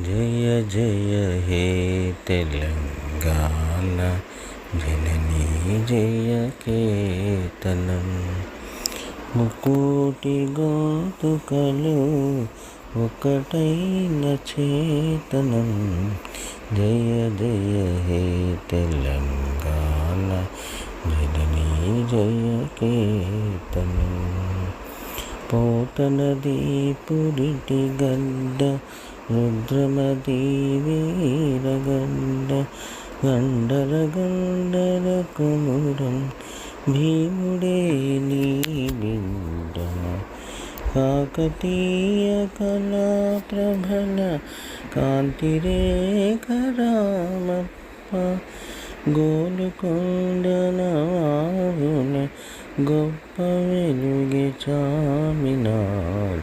జయ జయ హే తెలంగాణ జననీ జయ కేతనం. ముకోటి గొంతుకలు ఒకటైన చేతనం. జయ జయ హే తెలంగాణ జననీ జయ కేతనం. పోతనది పురిటి గడ్డ రుద్రమది వీరగడ్డ. గండర గండర కుమురం భీముడే నీ బిడ్డ. కాకతీయ కళా ప్రభల కాంతిరేఖ రామప్ప. గోలుకొండ నవాబుల గొప్ప వెలుగే చామినార్.